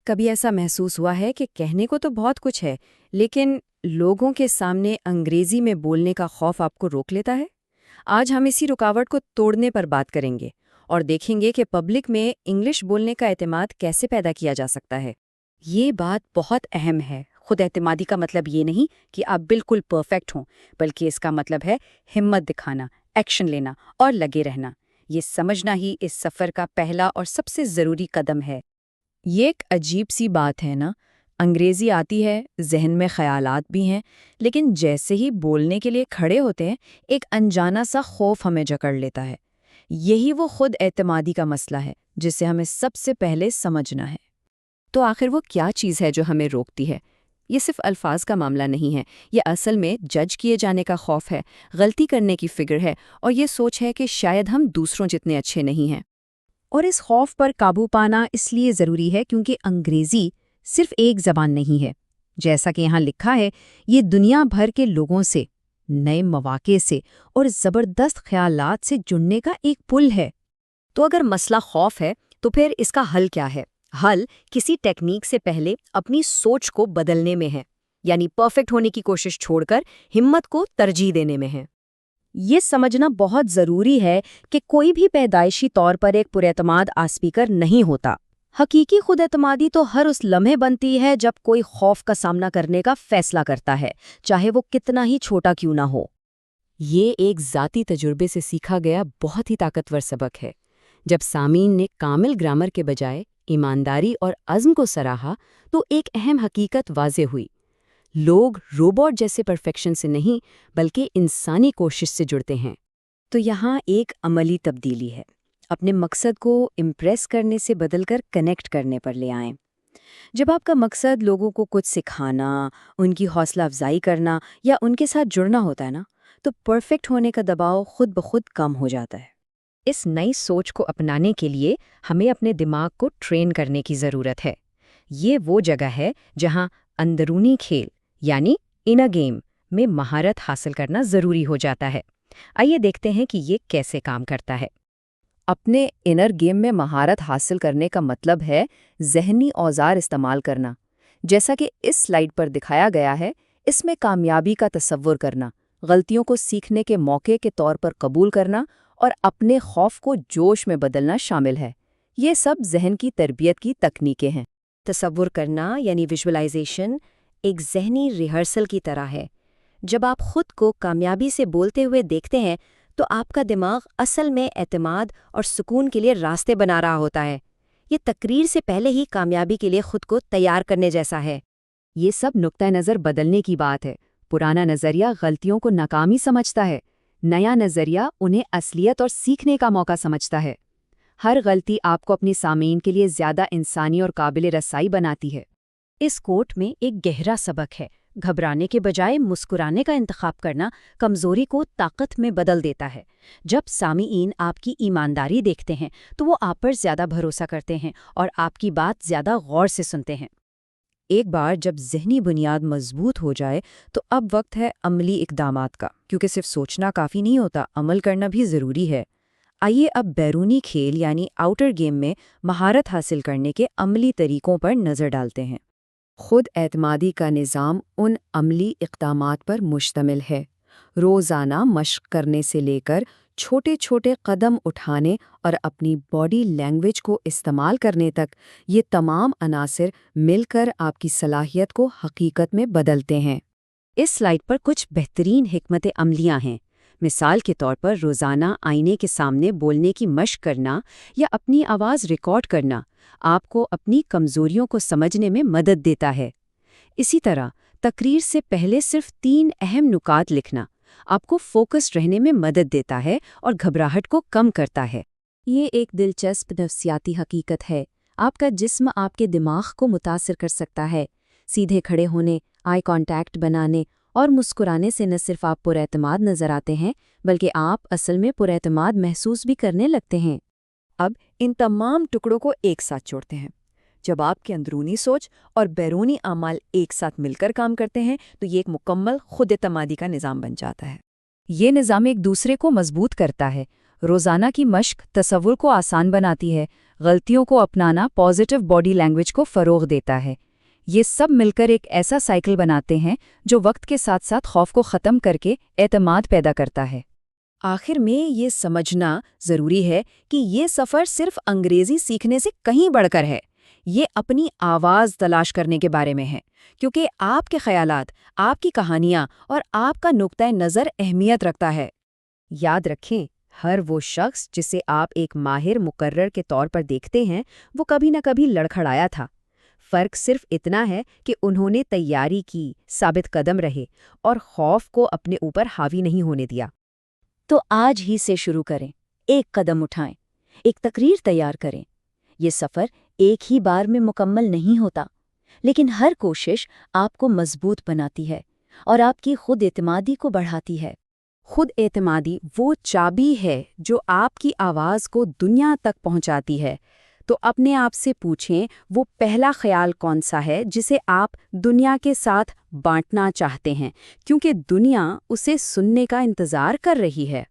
کبھی ایسا محسوس ہوا ہے کہ کہنے کو تو بہت کچھ ہے، لیکن لوگوں کے سامنے انگریزی میں بولنے کا خوف آپ کو روک لیتا ہے؟ آج ہم اسی رکاوٹ کو توڑنے پر بات کریں گے اور دیکھیں گے کہ پبلک میں انگلش بولنے کا اعتماد کیسے پیدا کیا جا سکتا ہے۔ یہ بات بہت اہم ہے۔ خود اعتمادی کا مطلب یہ نہیں کہ آپ بالکل پرفیکٹ ہوں، بلکہ اس کا مطلب ہے ہمت دکھانا، ایکشن لینا اور لگے رہنا۔ یہ سمجھنا ہی اس سفر کا پہلا اور سب سے ضروری قدم ہے۔ یہ ایک عجیب سی بات ہے نا، انگریزی آتی ہے، ذہن میں خیالات بھی ہیں، لیکن جیسے ہی بولنے کے لیے کھڑے ہوتے ہیں ایک انجانا سا خوف ہمیں جکڑ لیتا ہے۔ یہی وہ خود اعتمادی کا مسئلہ ہے جسے ہمیں سب سے پہلے سمجھنا ہے۔ تو آخر وہ کیا چیز ہے جو ہمیں روکتی ہے؟ یہ صرف الفاظ کا معاملہ نہیں ہے، یہ اصل میں جج کیے جانے کا خوف ہے، غلطی کرنے کی فکر ہے، اور یہ سوچ ہے کہ شاید ہم دوسروں جتنے اچھے نہیں ہیں۔ اور اس خوف پر قابو پانا اس لیے ضروری ہے کیونکہ انگریزی صرف ایک زبان نہیں ہے۔ جیسا کہ یہاں لکھا ہے، یہ دنیا بھر کے لوگوں سے، نئے مواقع سے اور زبردست خیالات سے جڑنے کا ایک پل ہے۔ تو اگر مسئلہ خوف ہے تو پھر اس کا حل کیا ہے؟ حل کسی ٹیکنیک سے پہلے اپنی سوچ کو بدلنے میں ہے، یعنی پرفیکٹ ہونے کی کوشش چھوڑ کر ہمت کو ترجیح دینے میں ہے۔ یہ سمجھنا بہت ضروری ہے کہ کوئی بھی پیدائشی طور پر ایک پراعتماد اسپیکر نہیں ہوتا۔ حقیقی خود اعتمادی تو ہر اس لمحے بنتی ہے جب کوئی خوف کا سامنا کرنے کا فیصلہ کرتا ہے، چاہے وہ کتنا ہی چھوٹا کیوں نہ ہو۔ یہ ایک ذاتی تجربے سے سیکھا گیا بہت ہی طاقتور سبق ہے۔ جب سامعین نے کامل گرامر کے بجائے ایمانداری اور عزم کو سراہا تو ایک اہم حقیقت واضح ہوئی۔ لوگ روبوٹ جیسے پرفیکشن سے نہیں بلکہ انسانی کوشش سے جڑتے ہیں۔ تو یہاں ایک عملی تبدیلی ہے، اپنے مقصد کو امپریس کرنے سے بدل کر کنیکٹ کرنے پر لے آئیں۔ جب آپ کا مقصد لوگوں کو کچھ سکھانا، ان کی حوصلہ افزائی کرنا یا ان کے ساتھ جڑنا ہوتا ہے نا، تو پرفیکٹ ہونے کا دباؤ خود بخود کم ہو جاتا ہے۔ اس نئی سوچ کو اپنانے کے لیے ہمیں اپنے دماغ کو ٹرین کرنے کی ضرورت ہے۔ یہ وہ جگہ ہے جہاں اندرونی کھیل یعنی انر گیم میں مہارت حاصل کرنا ضروری ہو جاتا ہے۔ آئیے دیکھتے ہیں کہ یہ کیسے کام کرتا ہے۔ اپنے انر گیم میں مہارت حاصل کرنے کا مطلب ہے ذہنی اوزار استعمال کرنا۔ جیسا کہ اس سلائیڈ پر دکھایا گیا ہے، اس میں کامیابی کا تصور کرنا، غلطیوں کو سیکھنے کے موقع کے طور پر قبول کرنا اور اپنے خوف کو جوش میں بدلنا شامل ہے۔ یہ سب ذہن کی تربیت کی تکنیکیں ہیں۔ تصور کرنا یعنی ویژولائزیشن ایک ذہنی ریہرسل کی طرح ہے۔ جب آپ خود کو کامیابی سے بولتے ہوئے دیکھتے ہیں تو آپ کا دماغ اصل میں اعتماد اور سکون کے لیے راستے بنا رہا ہوتا ہے۔ یہ تقریر سے پہلے ہی کامیابی کے لیے خود کو تیار کرنے جیسا ہے۔ یہ سب نقطہ نظر بدلنے کی بات ہے۔ پرانا نظریہ غلطیوں کو ناکامی سمجھتا ہے، نیا نظریہ انہیں اصلیت اور سیکھنے کا موقع سمجھتا ہے۔ ہر غلطی آپ کو اپنی سامعین کے لیے زیادہ انسانی اور قابل رسائی بناتی ہے۔ اس کوٹ میں ایک گہرا سبق ہے۔ گھبرانے کے بجائے مسکرانے کا انتخاب کرنا کمزوری کو طاقت میں بدل دیتا ہے۔ جب سامعین آپ کی ایمانداری دیکھتے ہیں تو وہ آپ پر زیادہ بھروسہ کرتے ہیں اور آپ کی بات زیادہ غور سے سنتے ہیں۔ ایک بار جب ذہنی بنیاد مضبوط ہو جائے تو اب وقت ہے عملی اقدامات کا، کیونکہ صرف سوچنا کافی نہیں ہوتا، عمل کرنا بھی ضروری ہے۔ آئیے اب بیرونی کھیل یعنی آؤٹر گیم میں مہارت حاصل کرنے کے عملی طریقوں پر نظر ڈالتے ہیں۔ خود اعتمادی کا نظام ان عملی اقدامات پر مشتمل ہے۔ روزانہ مشق کرنے سے لے کر چھوٹے چھوٹے قدم اٹھانے اور اپنی باڈی لینگویج کو استعمال کرنے تک، یہ تمام عناصر مل کر آپ کی صلاحیت کو حقیقت میں بدلتے ہیں۔ اس سلائیڈ پر کچھ بہترین حکمت عملیاں ہیں۔ مثال کے طور پر روزانہ آئینے کے سامنے بولنے کی مشق کرنا یا اپنی آواز ریکارڈ کرنا آپ کو اپنی کمزوریوں کو سمجھنے میں مدد دیتا ہے۔ اسی طرح تقریر سے پہلے صرف 3 اہم نکات لکھنا آپ کو فوکس رہنے میں مدد دیتا ہے اور گھبراہٹ کو کم کرتا ہے۔ یہ ایک دلچسپ نفسیاتی حقیقت ہے۔ آپ کا جسم آپ کے دماغ کو متاثر کر سکتا ہے۔ سیدھے کھڑے ہونے، آئی کانٹیکٹ بنانے اور مسکرانے سے نہ صرف آپ پراعتماد نظر آتے ہیں بلکہ آپ اصل میں پراعتماد محسوس بھی کرنے لگتے ہیں۔ اب ان تمام ٹکڑوں کو ایک ساتھ جوڑتے ہیں۔ جب آپ کی اندرونی سوچ اور بیرونی اعمال ایک ساتھ مل کر کام کرتے ہیں تو یہ ایک مکمل خود اعتمادی کا نظام بن جاتا ہے۔ یہ نظام ایک دوسرے کو مضبوط کرتا ہے۔ روزانہ کی مشق تصور کو آسان بناتی ہے، غلطیوں کو اپنانا پازیٹیو باڈی لینگویج کو فروغ دیتا ہے۔ یہ سب مل کر ایک ایسا سائیکل بناتے ہیں جو وقت کے ساتھ ساتھ خوف کو ختم کر کے اعتماد پیدا کرتا ہے۔ آخر میں یہ سمجھنا ضروری ہے کہ یہ سفر صرف انگریزی سیکھنے سے کہیں بڑھ کر ہے۔ یہ اپنی آواز تلاش کرنے کے بارے میں ہے، کیونکہ آپ کے خیالات، آپ کی کہانیاں اور آپ کا نقطۂ نظر اہمیت رکھتا ہے۔ یاد رکھیں، ہر وہ شخص جسے آپ ایک ماہر مقرر کے طور پر دیکھتے ہیں، وہ کبھی نہ کبھی لڑکھڑایا تھا۔ فرق صرف اتنا ہے کہ انہوں نے تیاری کی، ثابت قدم رہے اور خوف کو اپنے اوپر حاوی نہیں ہونے دیا۔ تو آج ہی سے شروع کریں، ایک قدم اٹھائیں، ایک تقریر تیار کریں۔ یہ سفر ایک ہی بار میں مکمل نہیں ہوتا، لیکن ہر کوشش آپ کو مضبوط بناتی ہے اور آپ کی خود اعتمادی کو بڑھاتی ہے۔ خود اعتمادی وہ چابی ہے جو آپ کی آواز کو دنیا تک پہنچاتی ہے۔ تو اپنے آپ سے پوچھیں، وہ پہلا خیال کون سا ہے جسے آپ دنیا کے ساتھ بانٹنا چاہتے ہیں، کیونکہ دنیا اسے سننے کا انتظار کر رہی ہے۔